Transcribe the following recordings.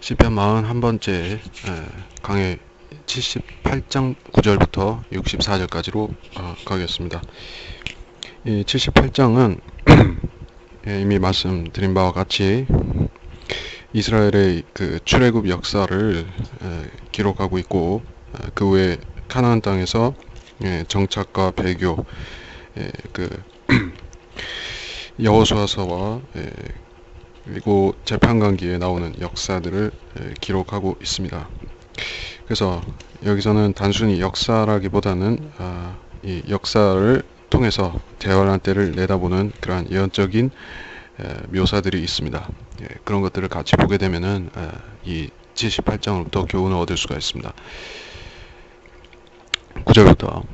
시편 41번째 강해 78장 9절부터 64절까지로 가겠습니다. 이 78장은 이미 말씀드린 바와 같이 이스라엘의 그 출애굽 역사를 기록하고 있고, 그 후에 가나안 땅에서 정착과 배교, 그 여호수아서와 그리고 재판관기에 나오는 역사들을 기록하고 있습니다. 그래서 여기서는 단순히 역사라기보다는 이 역사를 통해서 대환란 때를 내다보는 그러한 예언적인 묘사들이 있습니다. 그런 것들을 같이 보게 되면은 이 78장으로부터 교훈을 얻을 수가 있습니다. 9절부터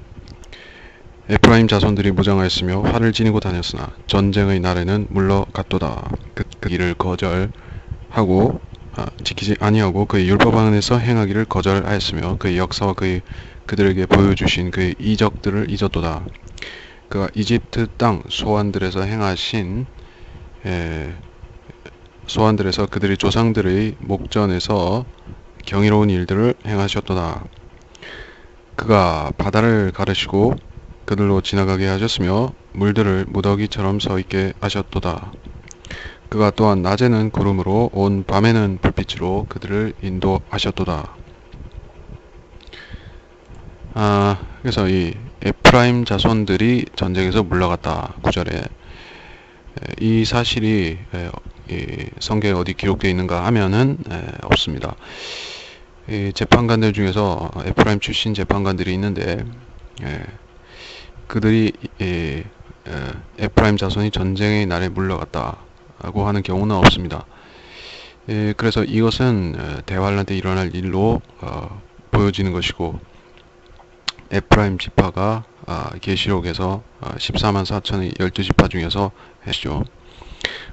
에프라임 자손들이 무장하였으며 활을 지니고 다녔으나 전쟁의 날에는 물러갔도다. 그 일을 거절하고 지키지 아니하고 그의 율법 안에서 행하기를 거절하였으며 그의 역사와 그들에게 보여주신 그의 이적들을 잊었도다. 그가 이집트 땅 소환들에서 행하신 소환들에서 그들의 조상들의 목전에서 경이로운 일들을 행하셨도다. 그가 바다를 가르시고 그들로 지나가게 하셨으며 물들을 무더기처럼 서있게 하셨도다. 그가 또한 낮에는 구름으로 온 밤에는 불빛으로 그들을 인도하셨도다. 그래서 이 에프라임 자손들이 전쟁에서 물러갔다. 9절에 이 사실이 성경에 어디 기록되어 있는가 하면은 없습니다. 이 재판관들 중에서 에프라임 출신 재판관들이 있는데 그들이 에프라임 자손이 전쟁의 날에 물러갔다고 하는 경우는 없습니다. 그래서 이것은 대환란 때 일어날 일로 보여지는 것이고, 에프라임 지파가 계시록에서 14만 4천의 12지파 중에서 했죠.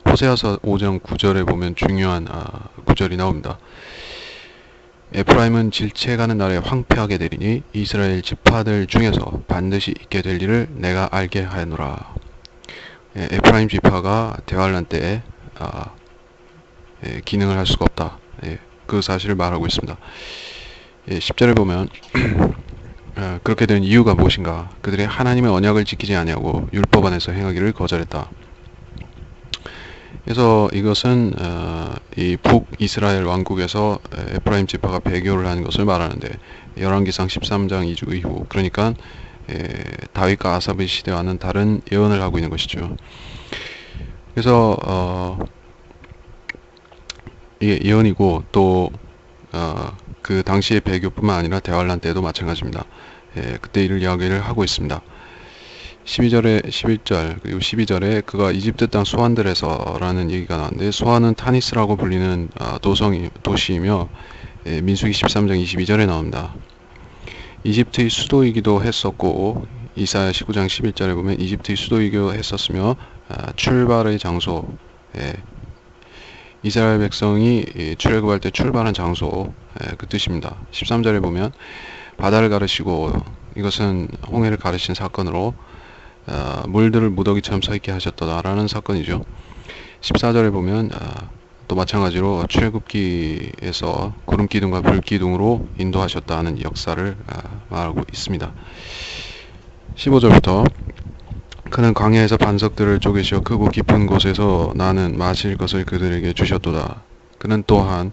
호세아서 5장 9절에 보면 중요한 구절이 나옵니다. 에프라임은 질체가는 날에 황폐하게 되리니 이스라엘 지파들 중에서 반드시 있게 될 일을 내가 알게 하였노라. 에프라임 지파가 대환란 때에 기능을 할 수가 없다. 그 사실을 말하고 있습니다. 10절에 보면 그렇게 된 이유가 무엇인가? 그들이 하나님의 언약을 지키지 아니하고 율법 안에서 행하기를 거절했다. 그래서 이것은 이 북이스라엘 왕국에서 에프라임 지파가 배교를 한 것을 말하는데, 열왕기상 13장 2주 이후, 그러니까 다윗과 아삽의 시대와는 다른 예언을 하고 있는 것이죠. 그래서 이게 예언이고, 또 그 당시의 배교뿐만 아니라 대환란 때도 마찬가지입니다. 그때 이를 이야기를 하고 있습니다. 11절 그리고 12절에 그가 이집트 땅 소환들에서 라는 얘기가 나왔는데, 소환은 타니스라고 불리는 도시이며 민수기 13장 22절에 나옵니다. 이집트의 수도이기도 했었고, 이사야 19장 11절에 보면 이집트의 수도이기도 했었으며 출발의 장소, 이스라엘 백성이 출애굽할 때 출발한 장소, 그 뜻입니다. 13절에 보면 바다를 가르시고, 이것은 홍해를 가르신 사건으로 물들을 무더기처럼 서있게 하셨다라는 사건이죠. 14절에 보면 또 마찬가지로 출애굽기에서 구름기둥과 불기둥으로 인도하셨다는 역사를 말하고 있습니다. 15절부터 그는 광야에서 반석들을 쪼개시어 크고 깊은 곳에서 나는 마실 것을 그들에게 주셨도다. 그는 또한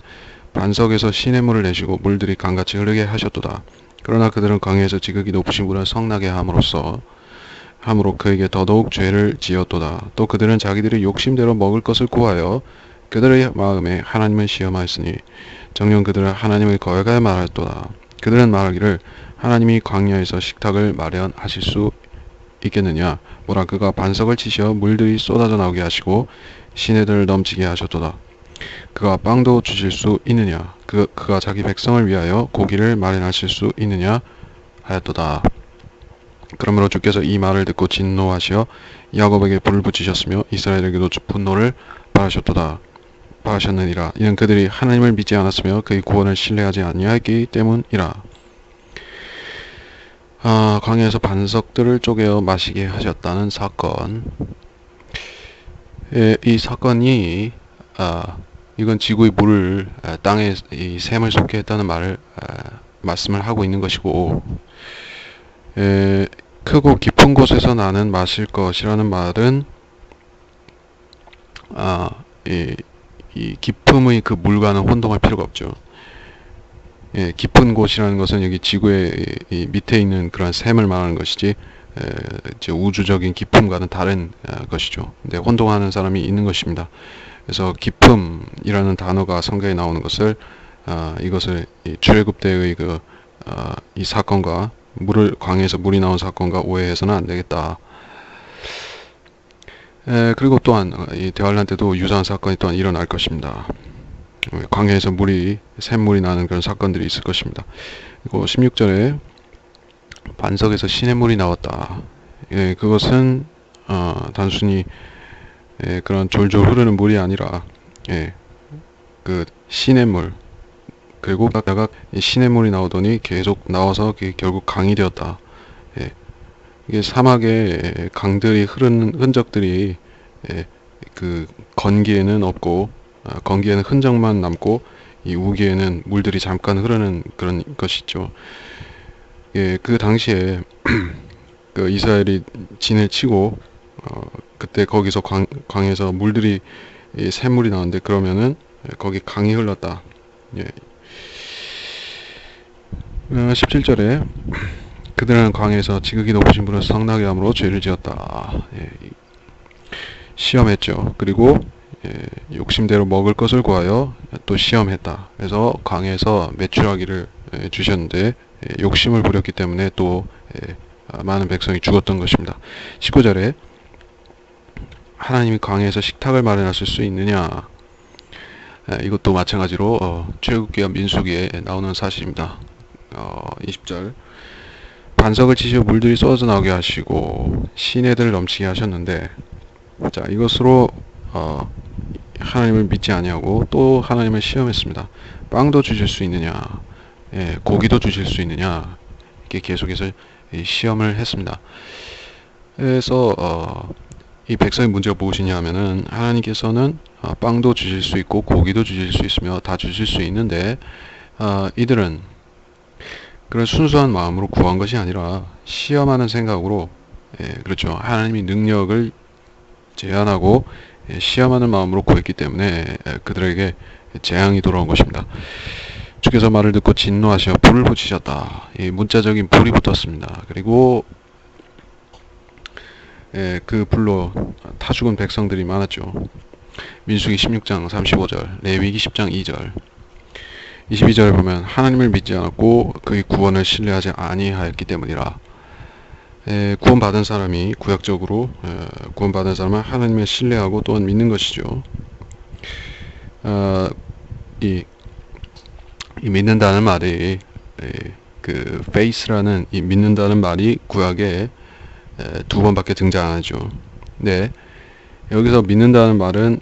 반석에서 시냇물을 내시고 물들이 강같이 흐르게 하셨도다. 그러나 그들은 광야에서 지극히 높으신 분을 성나게 함으로 그에게 더더욱 죄를 지었도다. 또 그들은 자기들의 욕심대로 먹을 것을 구하여 그들의 마음에 하나님을 시험하였으니 정녕 그들은 하나님을 거역하여 말하였도다. 그들은 말하기를 하나님이 광야에서 식탁을 마련하실 수 있겠느냐? 뭐라 그가 반석을 치시어 물들이 쏟아져 나오게 하시고 시내들을 넘치게 하셨도다. 그가 빵도 주실 수 있느냐? 그가 자기 백성을 위하여 고기를 마련하실 수 있느냐? 하였도다. 그러므로 주께서 이 말을 듣고 진노하시어 야곱에게 불을 붙이셨으며 이스라엘에게도 분노를 바하셨느니라. 이는 그들이 하나님을 믿지 않았으며 그의 구원을 신뢰하지 아니하였기 때문이라. 광야에서 반석들을 쪼개어 마시게 하셨다는 사건. 이 사건이 이건 지구의 물을 땅에 이 샘을 솟게 했다는 말씀을 하고 있는 것이고, 크고 깊은 곳에서 나는 마실 것이라는 말은 이 깊음의 그 물과는 혼동할 필요가 없죠. 깊은 곳이라는 것은 여기 지구의 이 밑에 있는 그런 샘을 말하는 것이지, 이제 우주적인 깊음과는 다른 것이죠. 근데 혼동하는 사람이 있는 것입니다. 그래서 깊음이라는 단어가 성경에 나오는 것을 이것을 이 출애굽 때의 이 사건과 광야에서 물이 나온 사건과 오해해서는 안 되겠다. 그리고 또한 이 대환란 때도 유사한 사건이 또한 일어날 것입니다. 광야에서 샘물이 나는 그런 사건들이 있을 것입니다. 그리고 16절에 반석에서 시냇물이 나왔다. 그것은 단순히 그런 졸졸 흐르는 물이 아니라 그 시냇물, 그리고 내가 시냇물이 나오더니 계속 나와서 결국 강이 되었다. 이게 사막에 강들이 흐르는 흔적들이 그 건기에는 없고, 건기에는 흔적만 남고 이 우기에는 물들이 잠깐 흐르는 그런 것이죠. 그 당시에 그 이스라엘이 진을 치고 그때 거기서 광에서 물들이 샘물이 나오는데, 그러면은 거기 강이 흘렀다. 17절에 그들은 광에서 지극히 높으신 분을 성나게 함으로 죄를 지었다. 시험했죠. 그리고 욕심대로 먹을 것을 구하여 또 시험했다. 그래서 광에서 메추라기를 주셨는데 욕심을 부렸기 때문에 또 많은 백성이 죽었던 것입니다. 19절에 하나님이 광야에서 식탁을 마련하실 수 있느냐, 이것도 마찬가지로 출애굽기와 민수기에 나오는 사실입니다. 20절 반석을 치시어 물들이 쏟아져 나오게 하시고 시내들을 넘치게 하셨는데, 자, 이것으로 하나님을 믿지 아니하고 또 하나님을 시험했습니다. 빵도 주실 수 있느냐, 고기도 주실 수 있느냐, 이렇게 계속해서 시험을 했습니다. 그래서 이 백성의 문제가 무엇이냐 하면은, 하나님께서는 빵도 주실 수 있고 고기도 주실 수 있으며 다 주실 수 있는데 이들은 그런 순수한 마음으로 구한 것이 아니라 시험하는 생각으로, 그렇죠, 하나님의 능력을 제한하고 시험하는 마음으로 구했기 때문에 그들에게 재앙이 돌아온 것입니다. 주께서 말을 듣고 진노하시어 불을 붙이셨다. 이 문자적인 불이 붙었습니다. 그리고 그 불로 타 죽은 백성들이 많았죠. 민수기 16장 35절, 레위기 10장 2절, 22절에 보면 하나님을 믿지 않았고 그의 구원을 신뢰하지 아니하였기 때문이라. 구원받은 사람이 구약적으로 구원받은 사람은 하나님을 신뢰하고 또한 믿는 것이죠. 이 믿는다는 말이, 그 faith라는 이 믿는다는 말이 구약에 두 번밖에 등장 안 하죠. 네, 여기서 믿는다는 말은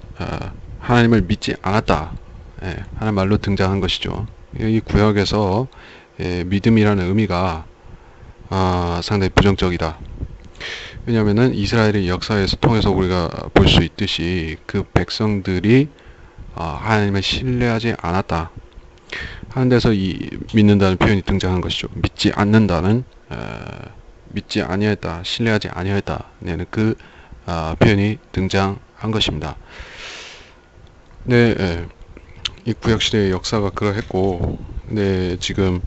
하나님을 믿지 않았다 하는 말로 등장한 것이죠. 이 구약에서 믿음이라는 의미가 상당히 부정적이다. 왜냐하면은 이스라엘의 역사에서 통해서 우리가 볼 수 있듯이 그 백성들이 하나님을 신뢰하지 않았다 하는 데서 이 믿는다는 표현이 등장한 것이죠. 믿지 않는다는, 믿지 아니하였다, 신뢰하지 아니하였다는 그 표현이 등장한 것입니다. 네, 이 구약시대의 역사가 그러했고, 네, 지금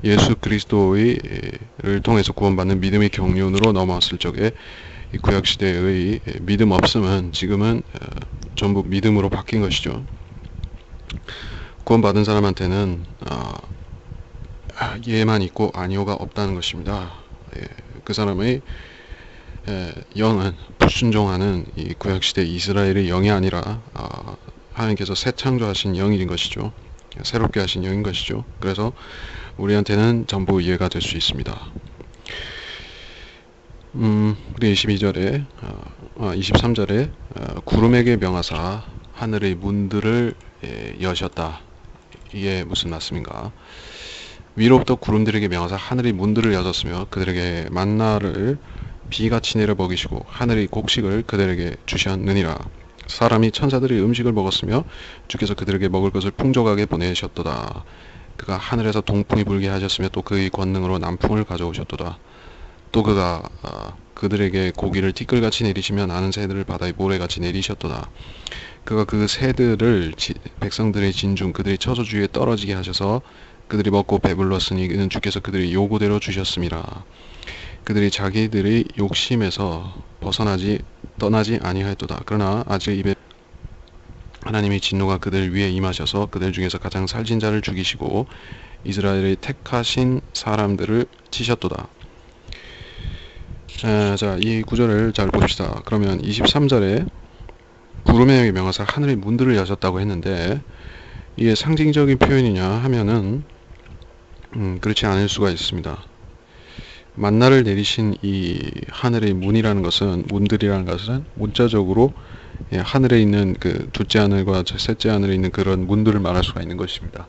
예수 그리스도를 통해서 구원받는 믿음의 경륜으로 넘어왔을 적에 이 구약시대의 믿음 없음은 지금은 전부 믿음으로 바뀐 것이죠. 구원받은 사람한테는 예만 있고 아니오가 없다는 것입니다. 그 사람의 영은 불순종하는 이 구약시대 이스라엘의 영이 아니라 하나님께서 새 창조하신 영인 것이죠. 새롭게 하신 영인 것이죠. 그래서 우리한테는 전부 이해가 될 수 있습니다. 그리고 22절에 23절에 구름에게 명하사 하늘의 문들을 여셨다. 이게 무슨 말씀인가? 위로부터 구름들에게 명하사 하늘의 문들을 여셨으며 그들에게 만나를 비같이 내려 먹이시고 하늘의 곡식을 그들에게 주셨느니라. 사람이 천사들의 음식을 먹었으며 주께서 그들에게 먹을 것을 풍족하게 보내셨도다. 그가 하늘에서 동풍이 불게 하셨으며 또 그의 권능으로 남풍을 가져오셨도다. 또 그가 그들에게 고기를 티끌같이 내리시며 나는 새들을 바다의 모래같이 내리셨도다. 그가 그 새들을 백성들의 진중 그들의 처소 주위에 떨어지게 하셔서 그들이 먹고 배불렀으니 이는 주께서 그들의 요구대로 주셨음이라. 그들이 자기들의 욕심에서 떠나지 아니하였도다. 그러나 아직 입에 하나님의 진노가 그들 위에 임하셔서 그들 중에서 가장 살진 자를 죽이시고 이스라엘의 택하신 사람들을 치셨도다. 자, 이 구절을 잘 봅시다. 그러면 23절에 구름의 명하사 하늘의 문들을 여셨다고 했는데 이게 상징적인 표현이냐 하면은 그렇지 않을 수가 있습니다. 만나를 내리신 이 하늘의 문이라는 것은, 문들이라는 것은 문자적으로 하늘에 있는 그 둘째 하늘과 셋째 하늘에 있는 그런 문들을 말할 수가 있는 것입니다.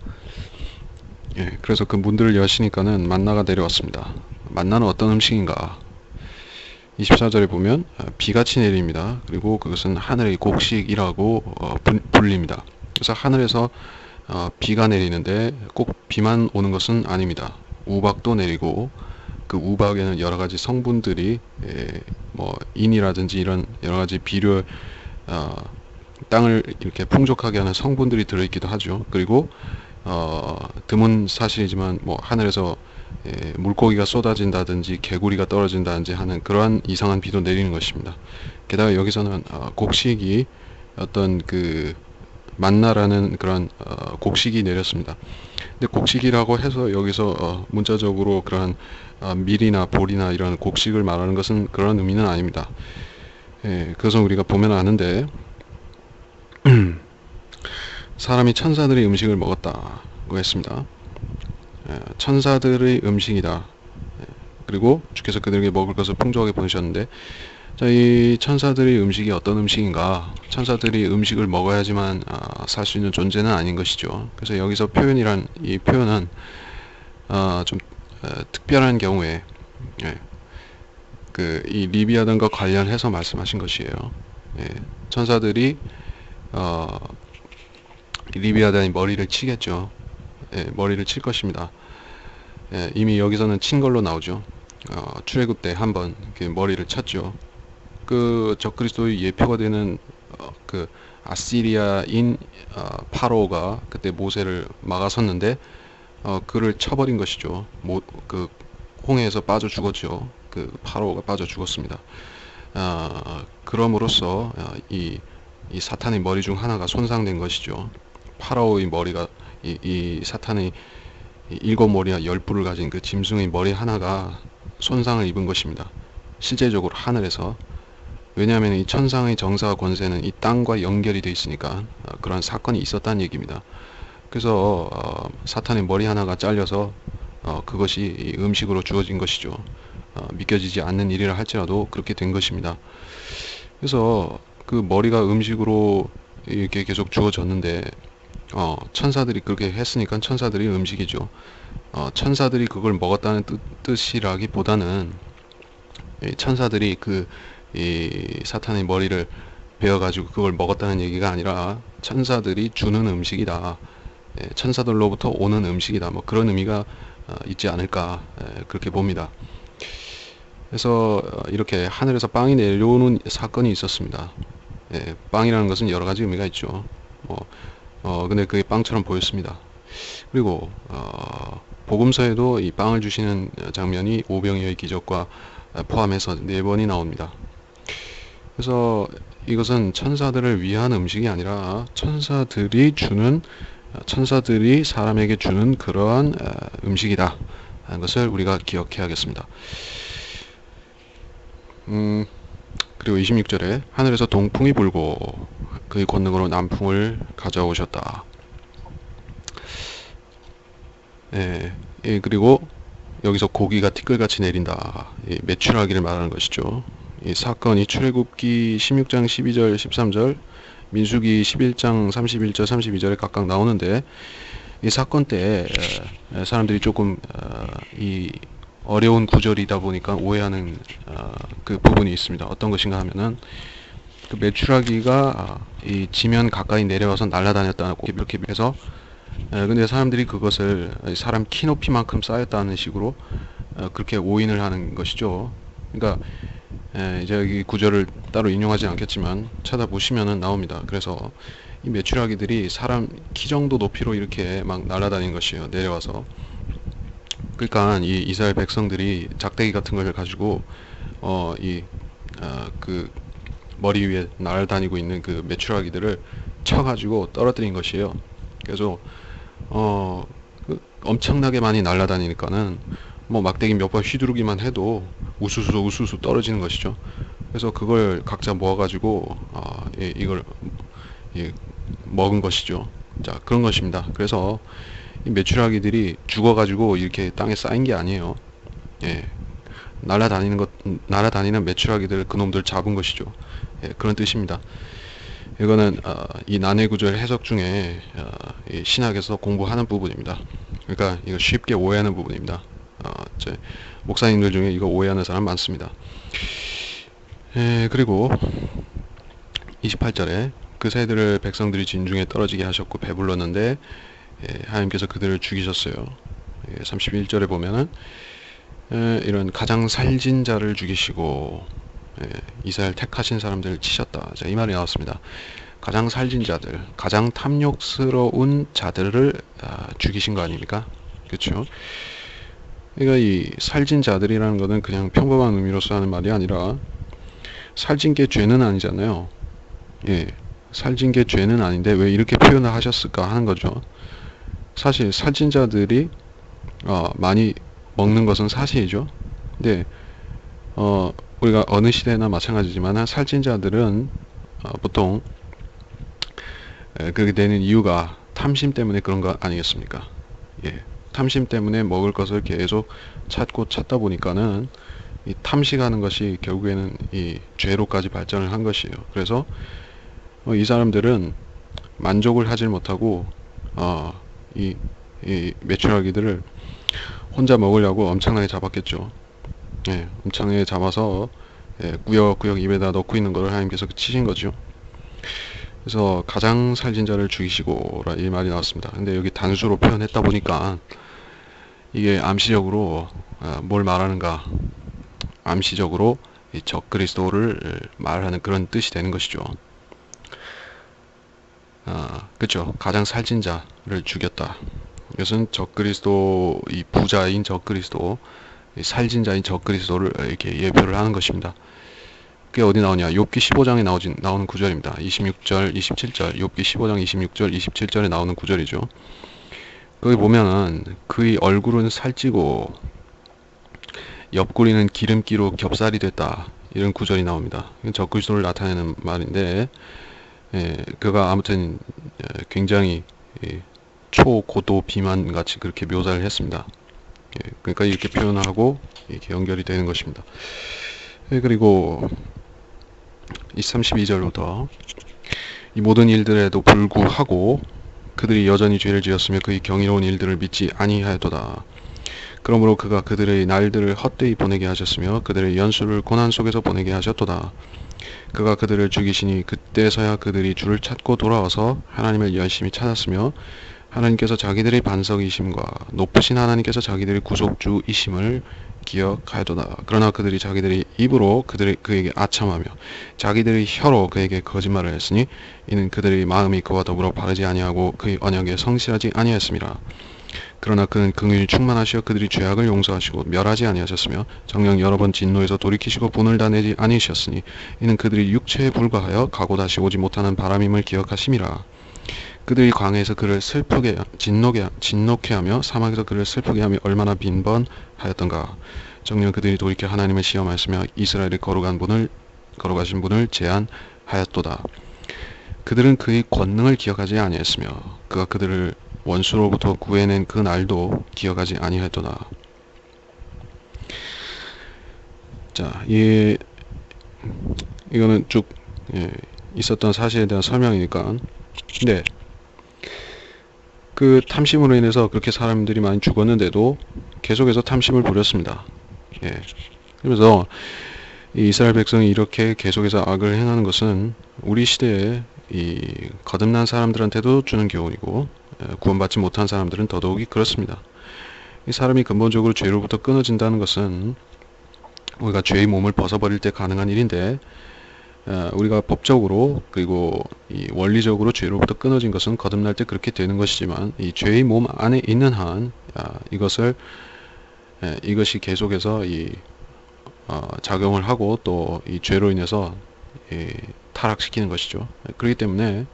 그래서 그 문들을 여시니까는 만나가 내려왔습니다. 만나는 어떤 음식인가? 24절에 보면 비같이 내립니다. 그리고 그것은 하늘의 곡식이라고 불립니다. 그래서 하늘에서 비가 내리는데 꼭 비만 오는 것은 아닙니다. 우박도 내리고 그 우박에는 여러 가지 성분들이 뭐 인이라든지 이런 여러 가지 비료 땅을 이렇게 풍족하게 하는 성분들이 들어있기도 하죠. 그리고 드문 사실이지만 뭐 하늘에서 물고기가 쏟아진다든지 개구리가 떨어진다든지 하는 그러한 이상한 비도 내리는 것입니다. 게다가 여기서는 곡식이 어떤 그 만나라는 그런 곡식이 내렸습니다. 근데 곡식이라고 해서 여기서 문자적으로 그런 밀이나 보리나 이런 곡식을 말하는 것은 그런 의미는 아닙니다. 그것은 우리가 보면 아는데 사람이 천사들의 음식을 먹었다고 했습니다. 천사들의 음식이다. 그리고 주께서 그들에게 먹을 것을 풍족하게 보내셨는데, 자, 이 천사들의 음식이 어떤 음식인가? 천사들이 음식을 먹어야지만 살 수 있는 존재는 아닌 것이죠. 그래서 여기서 이 표현은 좀 특별한 경우에 이 리비아단과 관련해서 말씀하신 것이에요. 천사들이 리비아단이 머리를 치겠죠. 머리를 칠 것입니다. 이미 여기서는 친 걸로 나오죠. 출애굽 때 한번 머리를 쳤죠. 그 적그리스도의 예표가 되는 그 아시리아인 파로가 그때 모세를 막아섰는데 그를 쳐버린 것이죠. 그 홍해에서 빠져 죽었죠. 그 파로가 빠져 죽었습니다. 그럼으로써 이 사탄의 머리 중 하나가 손상된 것이죠. 파라오의 머리가 이 사탄의 7머리와 10뿔을 가진 그 짐승의 머리 하나가 손상을 입은 것입니다. 실제적으로 하늘에서. 왜냐하면 이 천상의 정사와 권세는 이 땅과 연결이 되어 있으니까 그런 사건이 있었다는 얘기입니다. 그래서 사탄의 머리 하나가 잘려서 그것이 음식으로 주어진 것이죠. 믿겨지지 않는 일이라 할지라도 그렇게 된 것입니다. 그래서 그 머리가 음식으로 이렇게 계속 주어졌는데 천사들이 그렇게 했으니까 천사들이 음식이죠. 천사들이 그걸 먹었다는 뜻이라기보다는 천사들이 이 사탄의 머리를 베어가지고 그걸 먹었다는 얘기가 아니라 천사들이 주는 음식이다. 천사들로부터 오는 음식이다. 뭐 그런 의미가 있지 않을까 그렇게 봅니다. 그래서 이렇게 하늘에서 빵이 내려오는 사건이 있었습니다. 빵이라는 것은 여러 가지 의미가 있죠. 근데 그게 빵처럼 보였습니다. 그리고 복음서에도 이 빵을 주시는 장면이 오병이어의 기적과 포함해서 4번이 나옵니다. 그래서 이것은 천사들을 위한 음식이 아니라 천사들이 사람에게 주는 그러한 음식이다 하는 것을 우리가 기억해야겠습니다. 그리고 26절에 하늘에서 동풍이 불고 그의 권능으로 남풍을 가져오셨다. 그리고 여기서 고기가 티끌같이 내린다. 메추라기를 말하는 것이죠. 이 사건이 출애굽기 16장 12절 13절 민수기 11장 31절 32절에 각각 나오는데 이 사건 때 사람들이 조금 이 어려운 구절이다 보니까 오해하는 그 부분이 있습니다. 어떤 것인가 하면은 그 메추라기가 이 지면 가까이 내려와서 날아다녔다고 이렇게 해서 근데 사람들이 그것을 사람 키 높이만큼 쌓였다는 식으로 그렇게 오인을 하는 것이죠. 그러니까 이제 여기 구절을 따로 인용하지 않겠지만 찾아보시면은 나옵니다. 그래서 이 메추라기들이 사람 키 정도 높이로 이렇게 막 날아다닌 것이에요. 내려와서. 그러니까 이 이스라엘 백성들이 작대기 같은 걸 가지고 그 머리 위에 날아다니고 있는 그 메추라기들을 쳐가지고 떨어뜨린 것이에요. 그래서 엄청나게 많이 날아다니니까는 뭐 막대기 몇 번 휘두르기만 해도 우수수 떨어지는 것이죠. 그래서 그걸 각자 모아가지고 이걸 먹은 것이죠. 자, 그런 것입니다. 그래서 이 메추라기들이 죽어가지고 이렇게 땅에 쌓인 게 아니에요. 예, 날아다니는 메추라기들 그놈들 잡은 것이죠. 예, 그런 뜻입니다. 이거는 이 난해 구절 해석 중에 이 신학에서 공부하는 부분입니다. 그러니까 이거 쉽게 오해하는 부분입니다. 이제 목사님들 중에 이거 오해하는 사람 많습니다. 그리고 28절에 그 새들을 백성들이 진중에 떨어지게 하셨고 배불렀는데 하나님께서 그들을 죽이셨어요. 31절에 보면은 이런 가장 살진 자를 죽이시고 이스라엘 택하신 사람들을 치셨다. 자, 이 말이 나왔습니다. 가장 살진 자들, 가장 탐욕스러운 자들을 죽이신 거 아닙니까? 그렇죠? 그러니까 이 살진 자들이라는 것은 그냥 평범한 의미로서 하는 말이 아니라 살진 게 죄는 아니잖아요. 예, 살진 게 죄는 아닌데 왜 이렇게 표현을 하셨을까 하는 거죠. 사실 살진 자들이 많이 먹는 것은 사실이죠. 근데 우리가 어느 시대나 마찬가지지만 살진 자들은 보통 그렇게 되는 이유가 탐심 때문에 그런 거 아니겠습니까? 예, 탐심 때문에 먹을 것을 계속 찾다 보니까는 이 탐식하는 것이 결국에는 이 죄로까지 발전을 한 것이에요. 그래서 이 사람들은 만족을 하질 못하고 이 메추라기들을 혼자 먹으려고 엄청나게 잡았겠죠. 예, 엄청나게 잡아서 꾸역꾸역 입에다 넣고 있는 것을 하나님께서 치신 거죠. 그래서 가장 살진 자를 죽이시고 이 말이 나왔습니다. 근데 여기 단수로 표현했다 보니까 이게 암시적으로 뭘 말하는가, 암시적으로 이 적그리스도를 말하는 그런 뜻이 되는 것이죠. 그렇죠. 가장 살진 자를 죽였다. 이것은 적그리스도, 이 부자인 적그리스도, 살진 자인 적그리스도를 이렇게 예표를 하는 것입니다. 그게 어디 나오냐? 욥기 15장에 나오는 구절입니다. 26절, 27절, 욥기 15장 26절, 27절에 나오는 구절이죠. 거기 보면은 그의 얼굴은 살찌고 옆구리는 기름기로 겹살이 됐다. 이런 구절이 나옵니다. 이건 적그리스도를 나타내는 말인데, 그가 아무튼 굉장히 초고도 비만 같이 그렇게 묘사를 했습니다. 그러니까 이렇게 표현하고 이렇게 연결이 되는 것입니다. 그리고 이 32절부터 이 모든 일들에도 불구하고 그들이 여전히 죄를 지었으며 그의 경이로운 일들을 믿지 아니하였도다. 그러므로 그가 그들의 날들을 헛되이 보내게 하셨으며 그들의 연수를 고난 속에서 보내게 하셨도다. 그가 그들을 죽이시니 그때서야 그들이 주를 찾고 돌아와서 하나님을 열심히 찾았으며 하나님께서 자기들의 반석이심과 높으신 하나님께서 자기들의 구속주이심을 기억하여도다. 그러나 그들이 자기들의 입으로 그에게 아첨하며 자기들의 혀로 그에게 거짓말을 했으니 이는 그들의 마음이 그와 더불어 바르지 아니하고 그의 언약에 성실하지 아니하였습니다. 그러나 그는 긍휼히 충만하시어 그들이 죄악을 용서하시고 멸하지 아니하셨으며 정녕 여러 번 진노에서 돌이키시고 분을 다 내지 아니하셨으니 이는 그들이 육체에 불과하여 가고 다시 오지 못하는 바람임을 기억하심이라. 그들이 광야에서 그를 슬프게 진노케 하며 사막에서 그를 슬프게 하며 얼마나 빈번하였던가. 정녕 그들이 돌이켜 하나님을 시험하였으며 이스라엘의 거룩하신 분을 제한하였도다. 그들은 그의 권능을 기억하지 아니했으며 그가 그들을 원수로부터 구해낸 그 날도 기억하지 아니하였도다. 자, 이거는 쭉 있었던 사실에 대한 설명이니까. 근데 그 탐심으로 인해서 그렇게 사람들이 많이 죽었는데도 계속해서 탐심을 부렸습니다. 그래서 이 이스라엘 백성이 이렇게 계속해서 악을 행하는 것은 우리 시대에 이 거듭난 사람들한테도 주는 교훈이고, 구원받지 못한 사람들은 더더욱이 그렇습니다. 이 사람이 근본적으로 죄로부터 끊어진다는 것은 우리가 죄의 몸을 벗어버릴 때 가능한 일인데, 우리가 법적으로 그리고 이 원리적으로 죄로부터 끊어진 것은 거듭날 때 그렇게 되는 것이지만, 이 죄의 몸 안에 있는 한 이것이 계속해서 작용을 하고 또 이 죄로 인해서 타락시키는 것이죠. 그렇기 때문에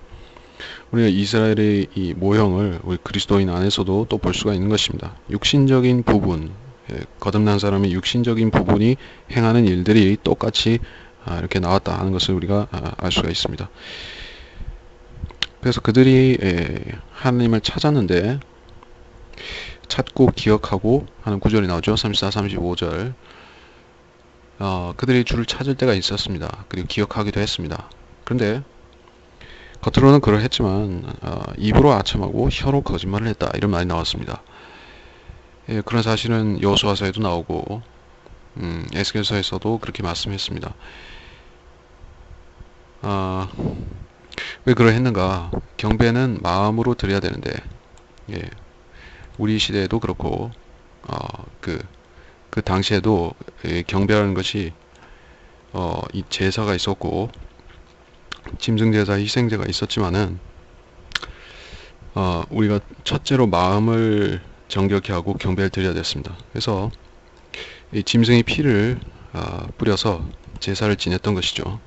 우리가 이스라엘의 이 모형을 우리 그리스도인 안에서도 또 볼 수가 있는 것입니다. 육신적인 부분, 거듭난 사람의 육신적인 부분이 행하는 일들이 똑같이 이렇게 나왔다 하는 것을 우리가 알 수가 있습니다. 그래서 그들이 하나님을 찾았는데, 찾고 기억하고 하는 구절이 나오죠. 34, 35절. 그들이 주를 찾을 때가 있었습니다. 그리고 기억하기도 했습니다. 그런데 겉으로는 그러했지만 입으로 아첨하고 혀로 거짓말을 했다, 이런 말이 나왔습니다. 그런 사실은 여호수아서에도 나오고 에스겔서에서도 그렇게 말씀했습니다. 왜 그러했는가? 경배는 마음으로 드려야 되는데, 우리 시대에도 그렇고 그 당시에도 경배라는 것이 이 제사가 있었고 짐승제사, 희생제가 있었지만은 우리가 첫째로 마음을 정결케 하고 경배를 드려야 됐습니다. 그래서 이 짐승의 피를 뿌려서 제사를 지냈던 것이죠.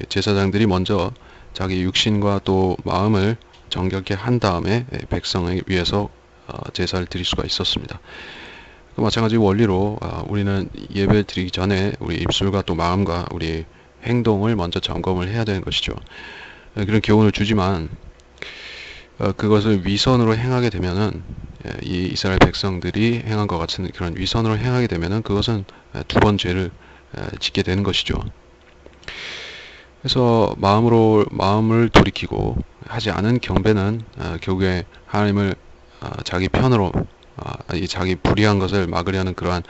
제사장들이 먼저 자기 육신과 또 마음을 정결케 한 다음에 백성을 위해서 제사를 드릴 수가 있었습니다. 마찬가지 원리로 우리는 예배를 드리기 전에 우리 입술과 또 마음과 우리 행동을 먼저 점검을 해야 되는 것이죠. 그런 교훈을 주지만 그것을 위선으로 행하게 되면은, 이 이스라엘 백성들이 행한 것 같은 그런 위선으로 행하게 되면은 그것은 두 번 죄를 짓게 되는 것이죠. 그래서 마음을 돌이키고 하지 않은 경배는 결국에 하나님을 자기 편으로 자기 불의한 것을 막으려는 그러한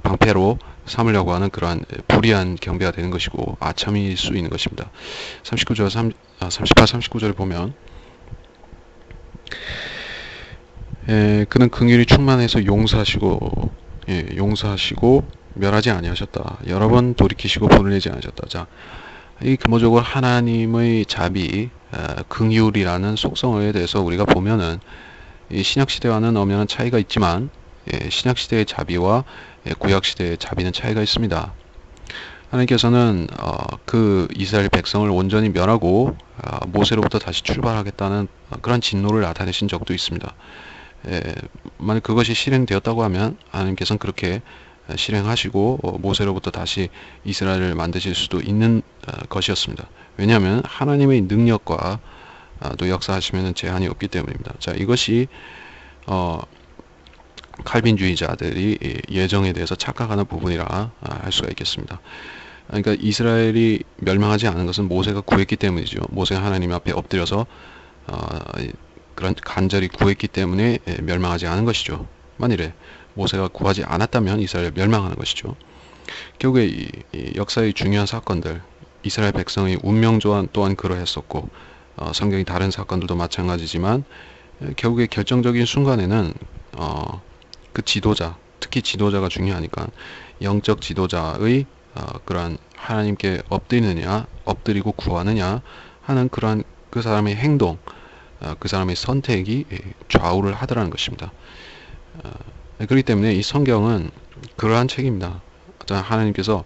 방패로 삼으려고 하는 그러한 불의한 경배가 되는 것이고 아첨일 수 있는 것입니다. 38, 39절을 보면, 그는 긍휼이 충만해서 용서하시고 멸하지 아니하셨다. 여러 번 돌이키시고 본을 내지 않으셨다. 자, 이 근본적으로 하나님의 자비, 긍휼이라는 속성에 대해서 우리가 보면은 이 신약시대와는 엄연한 차이가 있지만, 신약시대의 자비와 구약시대의 자비는 차이가 있습니다. 하나님께서는 그 이스라엘 백성을 온전히 멸하고 모세로부터 다시 출발하겠다는 그런 진노를 나타내신 적도 있습니다. 만약 그것이 실행되었다고 하면 하나님께서는 그렇게 실행하시고 모세로부터 다시 이스라엘을 만드실 수도 있는 것이었습니다. 왜냐하면 하나님의 능력과 또 역사하시면 제한이 없기 때문입니다. 자, 이것이 칼빈주의자들이 예정에 대해서 착각하는 부분이라 할 수가 있겠습니다. 그러니까 이스라엘이 멸망하지 않은 것은 모세가 구했기 때문이죠. 모세가 하나님 앞에 엎드려서 그런 간절히 구했기 때문에 멸망하지 않은 것이죠. 만일에 모세가 구하지 않았다면 이스라엘 멸망하는 것이죠. 결국에 이 역사의 중요한 사건들, 이스라엘 백성의 운명조한 또한 그러했었고, 성경이 다른 사건들도 마찬가지지만 결국에 결정적인 순간에는 그 지도자, 특히 지도자가 중요하니까 영적 지도자의 그러한 하나님께 엎드리고 구하느냐 하는 그러한 그 사람의 행동, 그 사람의 선택이 좌우를 하더라는 것입니다. 그렇기 때문에 이 성경은 그러한 책입니다. 하나님께서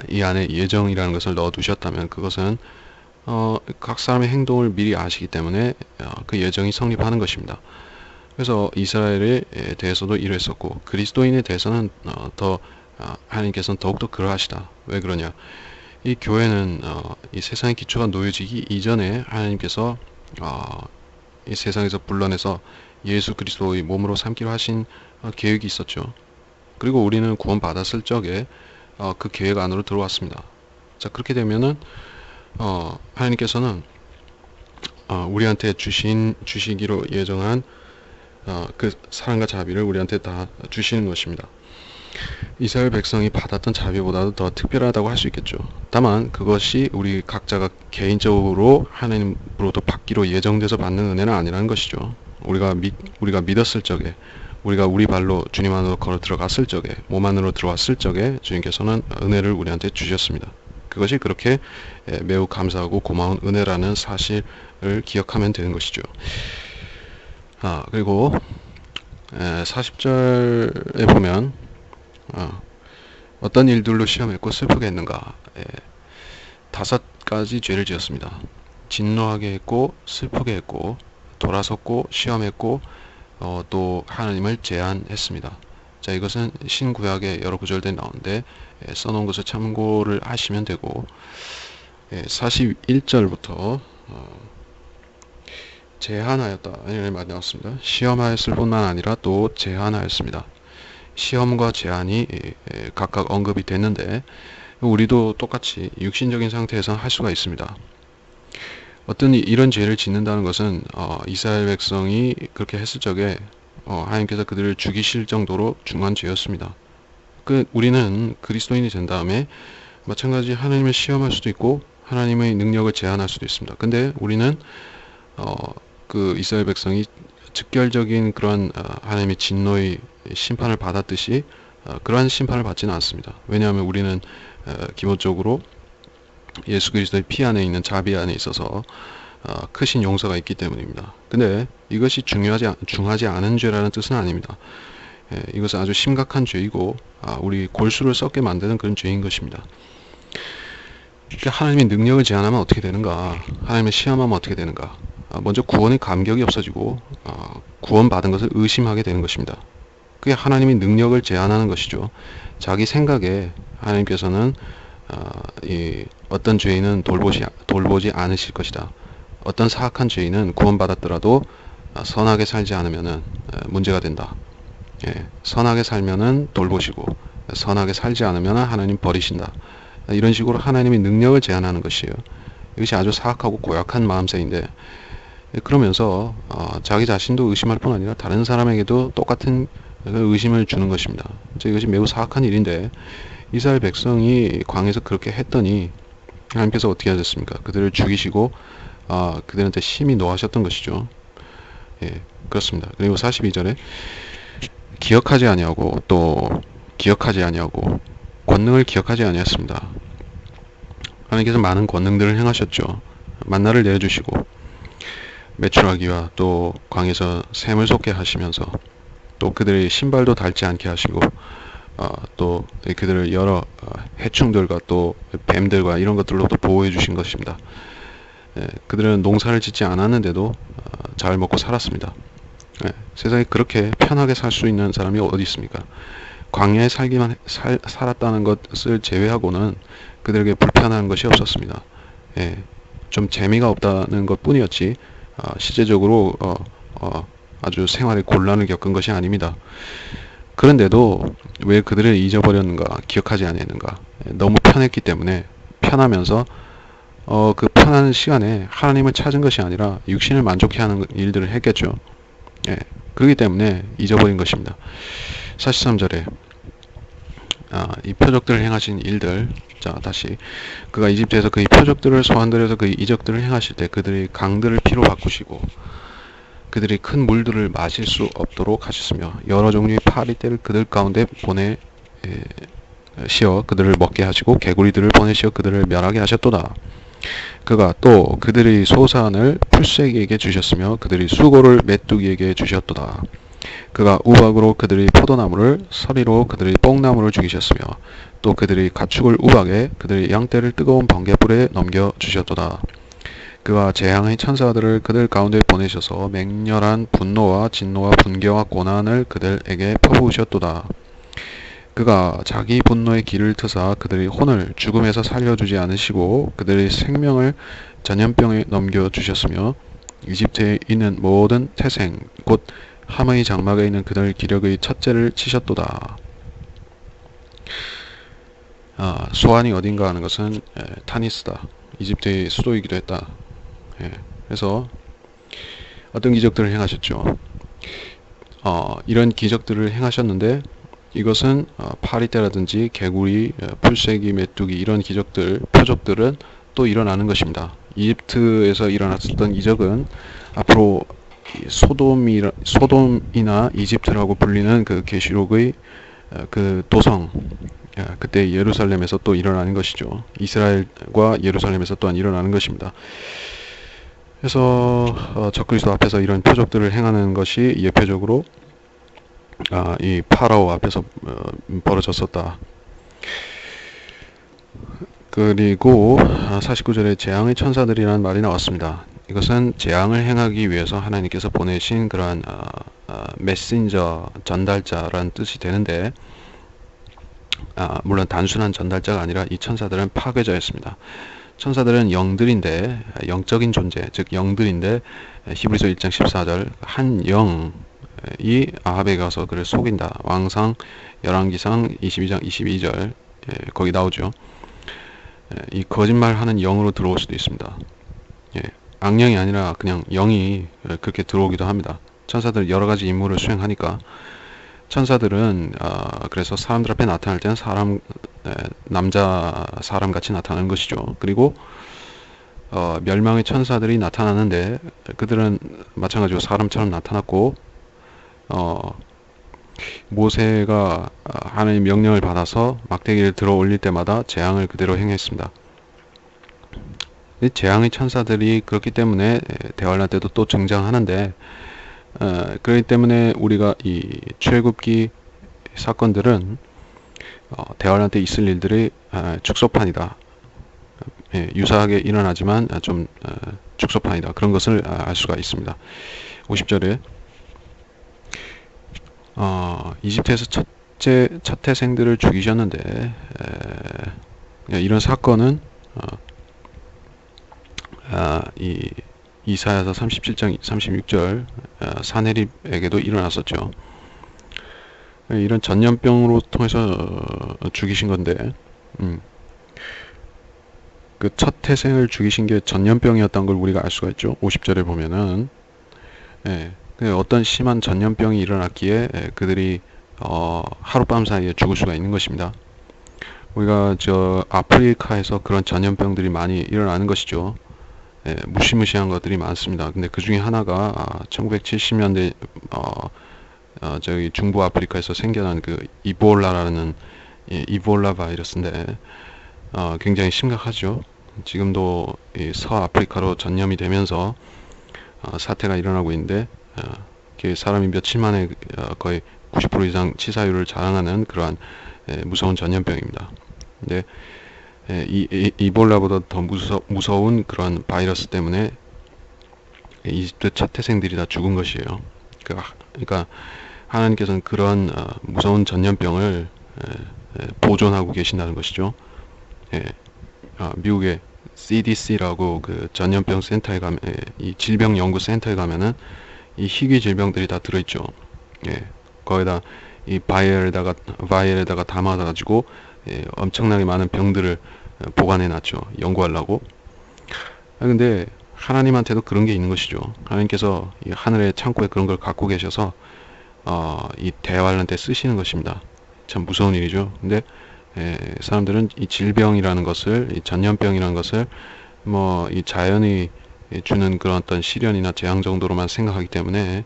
이 안에 예정이라는 것을 넣어두셨다면 그것은 각 사람의 행동을 미리 아시기 때문에 그 예정이 성립하는 것입니다. 그래서 이스라엘에 대해서도 이랬었고 그리스도인에 대해서는 하나님께서는 더욱더 그러하시다. 왜 그러냐? 이 교회는 이 세상의 기초가 놓여지기 이전에 하나님께서 이 세상에서 불러내서 예수 그리스도의 몸으로 삼기로 하신 계획이 있었죠. 그리고 우리는 구원 받았을 적에 그 계획 안으로 들어왔습니다. 자, 그렇게 되면은 하나님께서는 우리한테 주시기로 예정한 그 사랑과 자비를 우리한테 다 주시는 것입니다. 이스라엘 백성이 받았던 자비보다도 더 특별하다고 할 수 있겠죠. 다만 그것이 우리 각자가 개인적으로 하나님으로부터 받기로 예정돼서 받는 은혜는 아니라는 것이죠. 우리가 믿었을 적에, 우리가 우리 발로 주님 안으로 걸어 들어갔을 적에, 몸 안으로 들어왔을 적에 주님께서는 은혜를 우리한테 주셨습니다. 그것이 그렇게 매우 감사하고 고마운 은혜라는 사실을 기억하면 되는 것이죠. 그리고 40절에 보면 어떤 일들로 시험했고 슬프게 했는가. 5가지 죄를 지었습니다. 진노하게 했고, 슬프게 했고, 돌아섰고, 시험했고, 또 하나님을 제한했습니다. 자, 이것은 신구약의 여러 구절들이 나오는데 써놓은 것을 참고를 하시면 되고, 41절부터 제한하였다 이런 말이 나왔습니다. 시험하였을 뿐만 아니라 또 제한하였습니다. 시험과 제한이 각각 언급이 됐는데 우리도 똑같이 육신적인 상태에서 할 수가 있습니다. 어떤 이런 죄를 짓는다는 것은 이스라엘 백성이 그렇게 했을 적에 하나님께서 그들을 죽이실 정도로 중한 죄였습니다. 우리는 그리스도인이 된 다음에 마찬가지 하나님을 시험할 수도 있고 하나님의 능력을 제한할 수도 있습니다. 근데 우리는 그 이스라엘 백성이 즉결적인 그런 하나님의 진노의 심판을 받았듯이 그러한 심판을 받지는 않습니다. 왜냐하면 우리는 기본적으로 예수 그리스도의 피 안에 있는 자비 안에 있어서 크신 용서가 있기 때문입니다. 근데 이것이 중하지 않은 죄라는 뜻은 아닙니다. 이것은 아주 심각한 죄이고 우리 골수를 썩게 만드는 그런 죄인 것입니다. 그러니까 하나님의 능력을 제한하면 어떻게 되는가? 하나님의 시험하면 어떻게 되는가? 먼저 구원의 감격이 없어지고 구원받은 것을 의심하게 되는 것입니다. 그게 하나님의 능력을 제한하는 것이죠. 자기 생각에 하나님께서는 어떤 죄인은 돌보지 않으실 것이다. 어떤 사악한 죄인은 구원받았더라도 선하게 살지 않으면 문제가 된다. 선하게 살면은 돌보시고 선하게 살지 않으면 하나님 버리신다. 이런 식으로 하나님의 능력을 제한하는 것이에요. 이것이 아주 사악하고 고약한 마음새인데 그러면서 자기 자신도 의심할 뿐 아니라 다른 사람에게도 똑같은 의심을 주는 것입니다. 이것이 매우 사악한 일인데 이스라엘 백성이 광야에서 그렇게 했더니 하나님께서 어떻게 하셨습니까? 그들을 죽이시고 그들한테 심히 노하셨던 것이죠. 그렇습니다. 그리고 42절에 기억하지 아니하고 또 기억하지 아니하고 권능을 기억하지 아니했습니다. 하나님께서 많은 권능들을 행하셨죠. 만나를 내려주시고 메추라기와 또 광에서 샘을 솟게 하시면서 또 그들의 신발도 닳지 않게 하시고 또 그들을 여러 해충들과 또 뱀들과 이런 것들로도 보호해 주신 것입니다. 그들은 농사를 짓지 않았는데도 잘 먹고 살았습니다. 세상에 그렇게 편하게 살 수 있는 사람이 어디 있습니까? 광야에 살았다는 것을 제외하고는 그들에게 불편한 것이 없었습니다. 좀 재미가 없다는 것 뿐이었지 실제적으로 아주 생활에 곤란을 겪은 것이 아닙니다. 그런데도 왜 그들을 잊어버렸는가, 기억하지 아니했는가? 너무 편했기 때문에 편하면서 그 편한 시간에 하나님을 찾은 것이 아니라 육신을 만족해 하는 일들을 했겠죠. 그렇기 때문에 잊어버린 것입니다. 43절에 이 표적들을 행하신 일들, 자 다시 그가 이집트에서 그의 표적들을 소환들여서 그의 이적들을 행하실 때 그들의 강들을 피로 바꾸시고 그들이 큰 물들을 마실 수 없도록 하셨으며 여러 종류의 파리떼를 그들 가운데 보내시어 그들을 먹게 하시고 개구리들을 보내시어 그들을 멸하게 하셨도다. 그가 또 그들의 소산을 풀떼기에게 주셨으며 그들의 수고를 메뚜기에게 주셨도다. 그가 우박으로 그들의 포도나무를 서리로 그들의 뽕나무를 죽이셨으며 또 그들의 가축을 우박에 그들의 양떼를 뜨거운 번갯불에 넘겨 주셨도다. 그가 재앙의 천사들을 그들 가운데 보내셔서 맹렬한 분노와 진노와 분개와 고난을 그들에게 퍼부으셨도다. 그가 자기 분노의 길을 트사 그들의 혼을 죽음에서 살려주지 않으시고 그들의 생명을 전염병에 넘겨주셨으며 이집트에 있는 모든 태생 곧 함의 장막에 있는 그들 기력의 첫째를 치셨도다. 소안이 어딘가 하는 것은 타니스다. 이집트의 수도이기도 했다. 그래서 어떤 기적들을 행하셨죠. 이런 기적들을 행하셨는데 이것은 파리떼라든지 개구리, 풀떼기, 메뚜기 이런 기적들, 표적들은 또 일어나는 것입니다. 이집트에서 일어났었던 이적은 앞으로 소돔이나 이집트라고 불리는 그 계시록의 그 도성, 그때 예루살렘에서 또 일어나는 것이죠. 이스라엘과 예루살렘에서 또한 일어나는 것입니다. 그래서 적그리스도 앞에서 이런 표적들을 행하는 것이 예표적으로 이 파라오 앞에서 벌어졌었다. 그리고 49절에 재앙의 천사들이라는 말이 나왔습니다. 이것은 재앙을 행하기 위해서 하나님께서 보내신 그러한 메신저, 전달자라는 뜻이 되는데, 물론 단순한 전달자가 아니라 이 천사들은 파괴자였습니다. 천사들은 영들인데, 영적인 존재, 즉 영들인데, 히브리서 1장 14절 한 영이 아합에 가서 그를 속인다. 왕상 열왕기상 22장 22절 거기 나오죠. 이 거짓말하는 영으로 들어올 수도 있습니다. 악령이 아니라 그냥 영이 그렇게 들어오기도 합니다. 천사들 여러 가지 임무를 수행하니까 천사들은 그래서 사람들 앞에 나타날 때는 남자 사람 같이 나타나는 것이죠. 그리고 멸망의 천사들이 나타나는데 그들은 마찬가지로 사람처럼 나타났고 모세가 하나님의 명령을 받아서 막대기를 들어 올릴 때마다 재앙을 그대로 행했습니다. 재앙의 천사들이 그렇기 때문에 대환란 때도 또 등장하는데, 그렇기 때문에 우리가 이 출애굽기 사건들은 대환란 때 있을 일들이 축소판이다. 유사하게 일어나지만 좀 축소판이다. 그런 것을 알 수가 있습니다. 50절에 이집트에서 첫 태생들을 죽이셨는데 이런 사건은 이 이사야서 37장 36절 사내립에게도 일어났었죠. 이런 전염병으로 통해서 죽이신 건데 그 첫 태생을 죽이신 게 전염병이었던 걸 우리가 알 수가 있죠. 50절에 보면은 어떤 심한 전염병이 일어났기에 그들이 하룻밤 사이에 죽을 수가 있는 것입니다. 우리가 아프리카에서 그런 전염병들이 많이 일어나는 것이죠. 무시무시한 것들이 많습니다. 근데 그 중에 하나가 1970년대 저기 중부 아프리카에서 생겨난 그 이볼라라는 이볼라 바이러스인데 굉장히 심각하죠. 지금도 이 서아프리카로 전염이 되면서 사태가 일어나고 있는데 사람이 며칠 만에 거의 90% 이상 치사율을 자랑하는 그러한 무서운 전염병입니다. 근데 이볼라보다 더 무서운 그런 바이러스 때문에 이집트 첫 태생들이 다 죽은 것이에요. 그러니까 하나님께서는 그런 무서운 전염병을 보존하고 계신다는 것이죠. 미국의 CDC라고 그 전염병 센터에 가면, 이 질병 연구 센터에 가면은 이 희귀 질병들이 다 들어있죠. 거기다 이 바이엘에다가 담아가지고 엄청나게 많은 병들을 보관해 놨죠. 연구하려고. 근데 하나님한테도 그런 게 있는 것이죠. 하나님께서 이 하늘의 창고에 그런 걸 갖고 계셔서 이 대환란 때 쓰시는 것입니다. 참 무서운 일이죠. 근데 사람들은 이 질병이라는 것을, 이 전염병이라는 것을 뭐 이 자연이 주는 그런 어떤 시련이나 재앙 정도로만 생각하기 때문에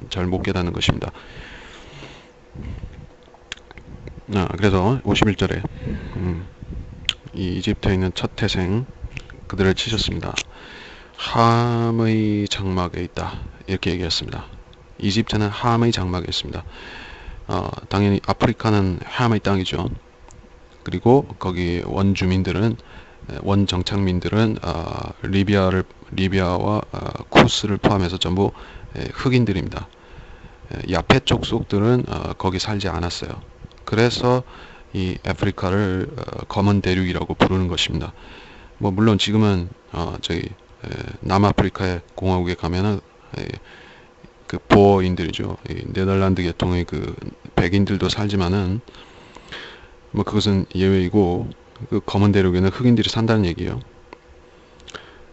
잘 못 깨닫는 것입니다. 그래서 51절에 이 이집트에 있는 첫 태생 그들을 치셨습니다. 함의 장막에 있다, 이렇게 얘기했습니다. 이집트는 함의 장막에 있습니다. 당연히 아프리카는 함의 땅이죠. 그리고 거기 원주민들은, 원정착민들은 리비아와 쿠스를 포함해서 전부 흑인들입니다. 야펫 족속들은 거기 살지 않았어요. 그래서 이 아프리카를 검은 대륙이라고 부르는 것입니다. 뭐 물론 지금은 저기 남아프리카의 공화국에 가면은 그 보어인들이죠. 네덜란드 계통의 그 백인들도 살지만은 뭐 그것은 예외이고, 그 검은 대륙에는 흑인들이 산다는 얘기예요.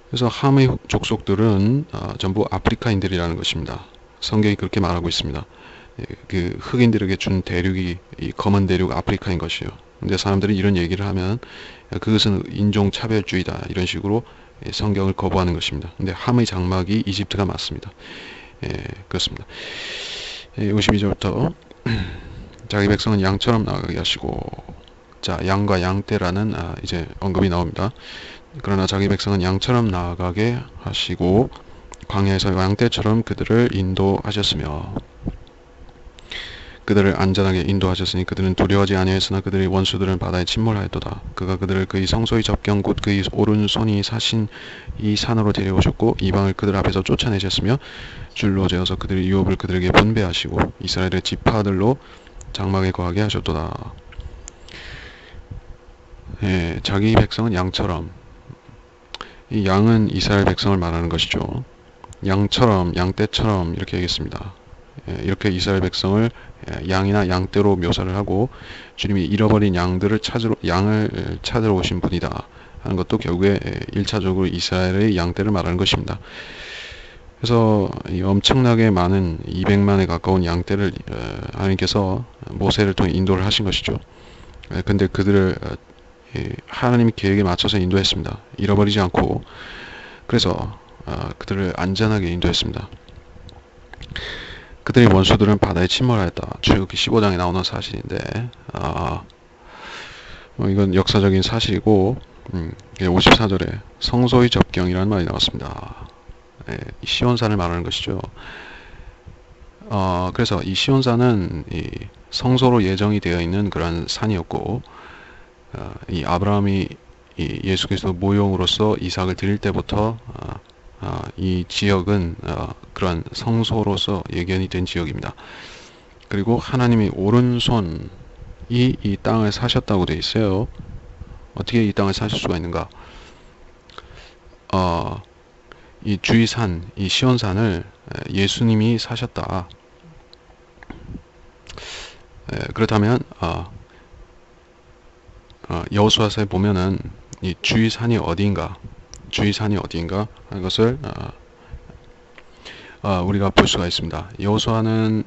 그래서 함의 족속들은 전부 아프리카인들이라는 것입니다. 성경이 그렇게 말하고 있습니다. 그 흑인들에게 준 대륙이 이 검은 대륙 아프리카인 것이요. 근데 사람들이 이런 얘기를 하면 그것은 인종차별주의다 이런 식으로 성경을 거부하는 것입니다. 근데 함의 장막이 이집트가 맞습니다. 그렇습니다. 52절부터 자기 백성은 양처럼 나가게 하시고, 자, 양과 양떼라는 이제 언급이 나옵니다. 그러나 자기 백성은 양처럼 나아가게 하시고 광야에서 양떼처럼 그들을 인도하셨으며, 그들을 안전하게 인도하셨으니 그들은 두려워하지 아니하였으나 그들의 원수들은 바다에 침몰하였도다. 그가 그들을 그의 성소의 접경 곧 그의 오른손이 사신 이 산으로 데려오셨고 이방을 그들 앞에서 쫓아내셨으며 줄로 재어서 그들의 유업을 그들에게 분배하시고 이스라엘의 지파들로 장막에 거하게 하셨도다. 자기 백성은 양처럼, 이 양은 이스라엘 백성을 말하는 것이죠. 양처럼, 양떼처럼 이렇게 얘기했습니다. 이렇게 이스라엘 백성을 양이나 양떼로 묘사를 하고 주님이 잃어버린 양을 찾으러 오신 분이다 하는 것도 결국에 1차적으로 이스라엘의 양떼를 말하는 것입니다. 그래서 이 엄청나게 많은 200만에 가까운 양떼를 하나님께서 모세를 통해 인도를 하신 것이죠. 근데 그들을 하나님의 계획에 맞춰서 인도했습니다. 잃어버리지 않고. 그래서 그들을 안전하게 인도했습니다. 그들의 원수들은 바다에 침몰하였다. 출애굽기 15장에 나오는 사실인데 이건 역사적인 사실이고 54절에 성소의 접경이라는 말이 나왔습니다. 시온산을 말하는 것이죠. 그래서 이 시온산은 이 성소로 예정이 되어 있는 그런 산이었고 이 아브라함이 이 예수 그리스도 모형으로서 이삭을 드릴 때부터 이 지역은 그러한 성소로서 예견이 된 지역입니다. 그리고 하나님이 오른손이 이 땅을 사셨다고 되어 있어요. 어떻게 이 땅을 사실 수가 있는가? 이 주위산, 이 시온산을 예수님이 사셨다. 그렇다면 여호수아서에 보면은 이 주위산이 어디인가 하는 것을 우리가 볼 수가 있습니다. 여호수아는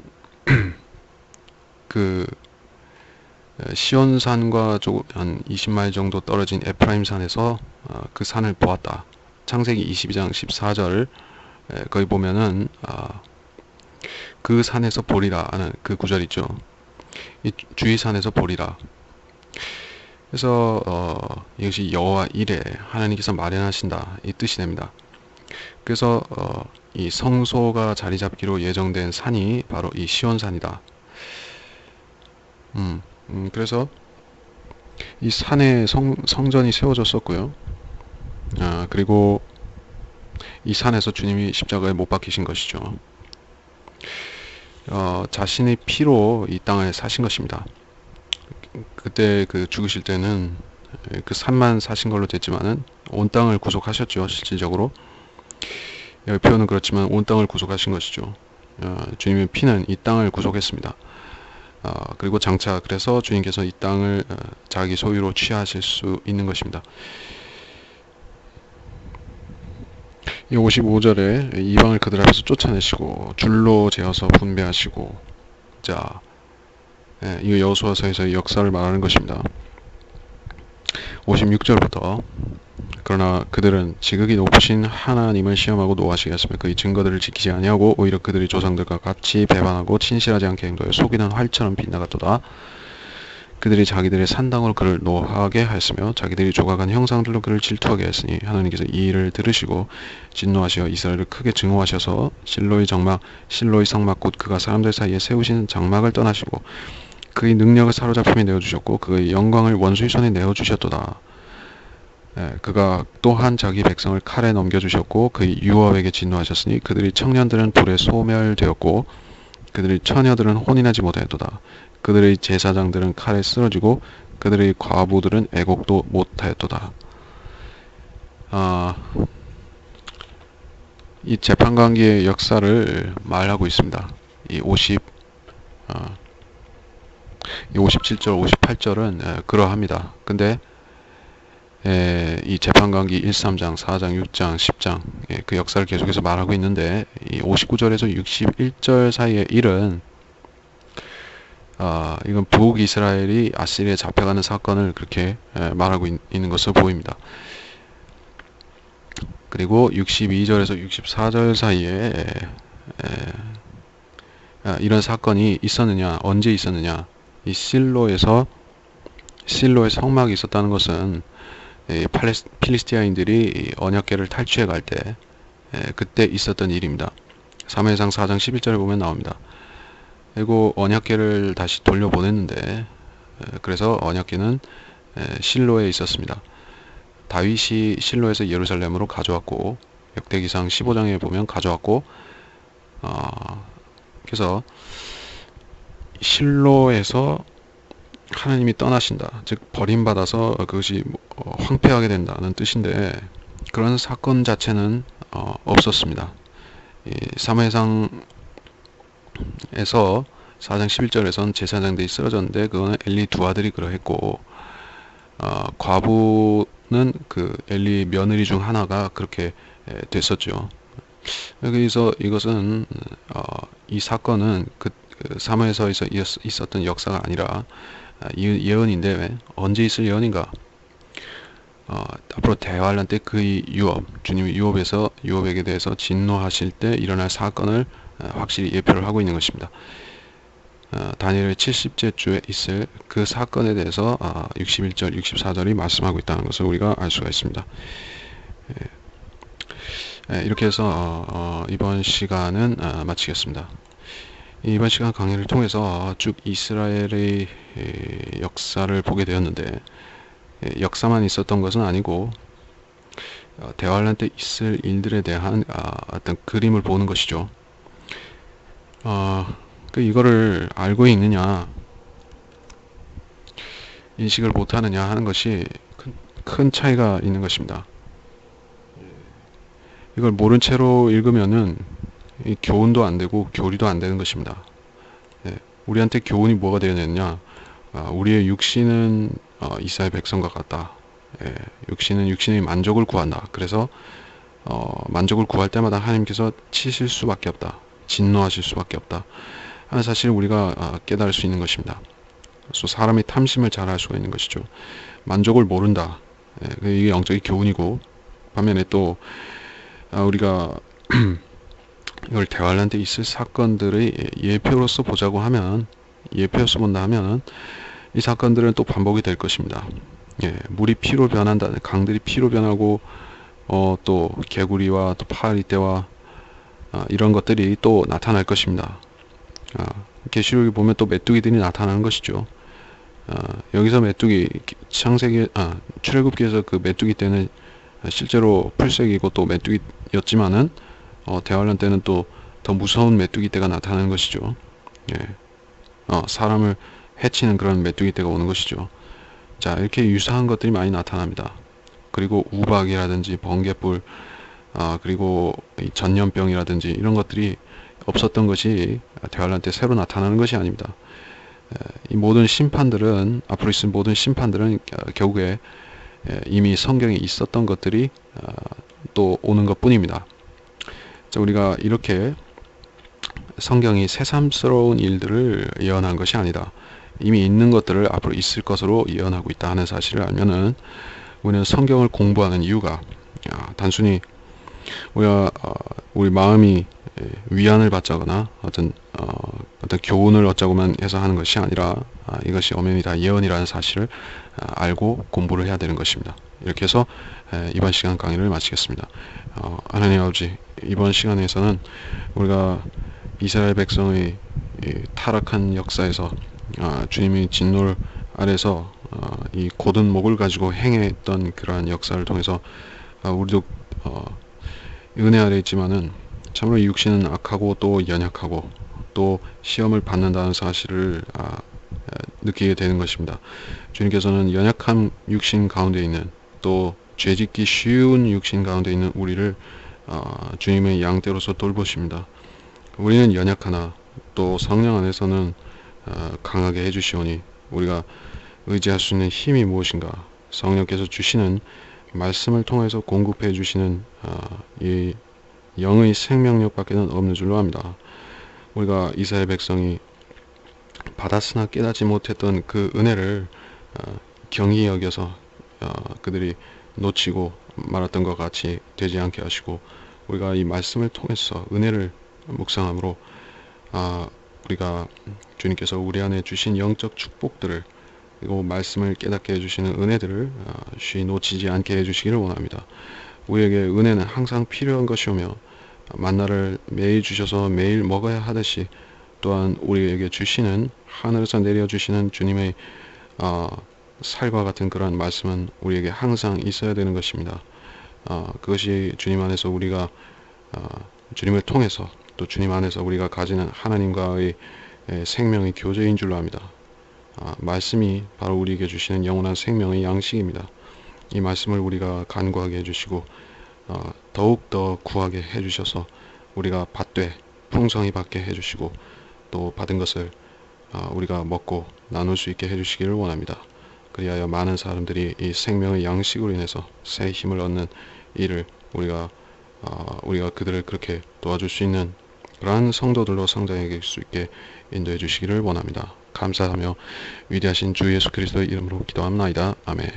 그 시온산과 한 20마일 정도 떨어진 에프라임산에서 그 산을 보았다. 창세기 22장 14절 거기 보면은 그 산에서 보리라 하는 그 구절이죠. 이 주위산에서 보리라. 그래서 이것이 여호와 이레 하나님께서 마련하신다 이 뜻이 됩니다. 그래서 이 성소가 자리 잡기로 예정된 산이 바로 이 시온산이다. 그래서 이 산에 성전이 세워졌었고요. 그리고 이 산에서 주님이 십자가에 못 박히신 것이죠. 자신의 피로 이 땅을 사신 것입니다. 그때 그 죽으실 때는 그 산만 사신 걸로 됐지만은 온 땅을 구속하셨죠. 실질적으로 여기 표현은 그렇지만 온 땅을 구속하신 것이죠. 주님의 피는 이 땅을 구속했습니다. 그리고 장차 그래서 주님께서 이 땅을 자기 소유로 취하실 수 있는 것입니다. 이 55절에 이방을 그들 앞에서 쫓아내시고 줄로 재어서 분배하시고, 자, 이거 여호수아서에서의 역사를 말하는 것입니다. 56절부터 그러나 그들은 지극히 높으신 하나님을 시험하고 노하시게 하시며 그의 증거들을 지키지 아니하고 오히려 그들의 조상들과 같이 배반하고 친실하지 않게 행동하여 속이는 활처럼 빗나갔도다. 그들이 자기들의 산당으로 그를 노하게 하였으며 자기들이 조각한 형상들로 그를 질투하게 하였으니 하나님께서 이 일을 들으시고 진노하시어 이스라엘을 크게 증오하셔서 실로의 성막 곧 그가 사람들 사이에 세우신 장막을 떠나시고 그의 능력을 사로잡힘에 내어주셨고 그의 영광을 원수의 손에 내어주셨도다. 그가 또한 자기 백성을 칼에 넘겨주셨고 그의 유업에게 진노하셨으니 그들의 청년들은 불에 소멸되었고 그들의 처녀들은 혼인하지 못하였도다. 그들의 제사장들은 칼에 쓰러지고 그들의 과부들은 애곡도 못하였도다. 이 재판관계의 역사를 말하고 있습니다. 이 57절, 58절은 그러합니다. 근데 이 재판관기 1, 3장, 4장, 6장, 10장 그 역사를 계속해서 말하고 있는데 이 59절에서 61절 사이의 일은 이건 북이스라엘이 아시리아에 잡혀가는 사건을 그렇게 말하고 있는 것으로 보입니다. 그리고 62절에서 64절 사이에 이런 사건이 있었느냐, 언제 있었느냐. 이 실로의 성막이 있었다는 것은 필리스티아인들이 언약궤를 탈취해 갈 때 그때 있었던 일입니다. 사무엘상 4장 11절에 보면 나옵니다. 그리고 언약궤를 다시 돌려보냈는데 그래서 언약궤는 실로에 있었습니다. 다윗이 실로에서 예루살렘으로 가져왔고 역대기상 15장에 보면 가져왔고 그래서 실로에서 하나님이 떠나신다, 즉 버림받아서 그것이 황폐하게 된다는 뜻인데 그런 사건 자체는 없었습니다. 사무엘상에서 4장 11절에선 제사장들이 쓰러졌는데 그거는 엘리 두 아들이 그러했고 과부는 그 엘리 며느리 중 하나가 그렇게 됐었죠. 그래서 이것은 이 사건은 그 사무엘서에서 있었던 역사가 아니라 예언인데 언제 있을 예언인가? 앞으로 대환란 때 그의 유업, 주님이 유업에게 대해서 진노하실 때 일어날 사건을 확실히 예표를 하고 있는 것입니다. 다니엘 70째 주에 있을 그 사건에 대해서 61절, 64절이 말씀하고 있다는 것을 우리가 알 수가 있습니다. 이렇게 해서 이번 시간은 마치겠습니다. 이번 시간 강의를 통해서 쭉 이스라엘의 역사를 보게 되었는데 역사만 있었던 것은 아니고 대환란 때 있을 일들에 대한 어떤 그림을 보는 것이죠. 이거를 알고 있느냐, 인식을 못하느냐 하는 것이 큰 차이가 있는 것입니다. 이걸 모른 채로 읽으면은 교훈도 안 되고 교리도 안 되는 것입니다. 우리한테 교훈이 뭐가 되어야 되느냐? 우리의 육신은 이스라엘 백성과 같다. 육신은 육신의 만족을 구한다. 그래서 만족을 구할 때마다 하나님께서 치실 수밖에 없다. 진노하실 수밖에 없다 하는 사실을 우리가 깨달을 수 있는 것입니다. 그래서 사람이 탐심을 잘 할 수가 있는 것이죠. 만족을 모른다. 이게 영적인 교훈이고, 반면에 또 우리가 이걸 대환란 때 있을 사건들의 예표로서 보자고 하면, 예표로서 본다 하면 이 사건들은 또 반복이 될 것입니다. 물이 피로 변한다. 강들이 피로 변하고 또 개구리와 또 파리떼와 이런 것들이 또 나타날 것입니다. 계시록에 보면 또 메뚜기들이 나타나는 것이죠. 여기서 메뚜기, 출애굽기에서 그 메뚜기 때는 실제로 풀색이고 또 메뚜기였지만은 대환란 때는 또 더 무서운 메뚜기 때가 나타나는 것이죠. 사람을 해치는 그런 메뚜기 때가 오는 것이죠. 자, 이렇게 유사한 것들이 많이 나타납니다. 그리고 우박이라든지 번개불, 그리고 전염병이라든지 이런 것들이 없었던 것이 대환란 때 새로 나타나는 것이 아닙니다. 이 모든 심판들은, 앞으로 있을 모든 심판들은 결국에 이미 성경에 있었던 것들이 또 오는 것 뿐입니다. 자, 우리가 이렇게 성경이 새삼스러운 일들을 예언한 것이 아니다, 이미 있는 것들을 앞으로 있을 것으로 예언하고 있다 하는 사실을 알면은 우리는 성경을 공부하는 이유가 단순히 우리 마음이 위안을 받자거나 어떤 교훈을 얻자고만 해서 하는 것이 아니라 이것이 엄연히 다 예언이라는 사실을 알고 공부를 해야 되는 것입니다. 이렇게 해서 이번 시간 강의를 마치겠습니다. 하나님 아버지, 이번 시간에서는 우리가 이스라엘 백성의 타락한 역사에서 주님의 진노를 아래서 이 곧은 목을 가지고 행했던 그러한 역사를 통해서 우리도 은혜 아래 있지만은 참으로 육신은 악하고 또 연약하고 또 시험을 받는다는 사실을 느끼게 되는 것입니다. 주님께서는 연약한 육신 가운데 있는, 또 죄짓기 쉬운 육신 가운데 있는 우리를 주님의 양떼로서 돌보십니다. 우리는 연약하나 또 성령 안에서는 강하게 해주시오니 우리가 의지할 수 있는 힘이 무엇인가? 성령께서 주시는 말씀을 통해서 공급해 주시는 이 영의 생명력밖에는 없는 줄로 압니다. 우리가 이스라엘 백성이 받았으나 깨닫지 못했던 그 은혜를 경히 여겨서 그들이 놓치고 말았던 것 같이 되지 않게 하시고, 우리가 이 말씀을 통해서 은혜를 묵상함으로 우리가 주님께서 우리 안에 주신 영적 축복들을, 그리고 말씀을 깨닫게 해주시는 은혜들을 쉬 놓치지 않게 해주시기를 원합니다. 우리에게 은혜는 항상 필요한 것이오며 만나를 매일 주셔서 매일 먹어야 하듯이, 또한 우리에게 주시는, 하늘에서 내려주시는 주님의 살과 같은 그러한 말씀은 우리에게 항상 있어야 되는 것입니다. 그것이 주님 안에서 우리가 주님을 통해서 또 주님 안에서 우리가 가지는 하나님과의 생명의 교제인 줄로 압니다. 말씀이 바로 우리에게 주시는 영원한 생명의 양식입니다. 이 말씀을 우리가 간구하게 해주시고 더욱더 구하게 해주셔서 우리가 받되 풍성히 받게 해주시고, 또 받은 것을 우리가 먹고 나눌 수 있게 해주시기를 원합니다. 그리하여 많은 사람들이 이 생명의 양식으로 인해서 새 힘을 얻는 일을 우리가 그들을 그렇게 도와줄 수 있는 그러한 성도들로 성장해 수 있게 인도해 주시기를 원합니다. 감사하며 위대하신 주 예수 그리스도의 이름으로 기도합나이다. 아멘.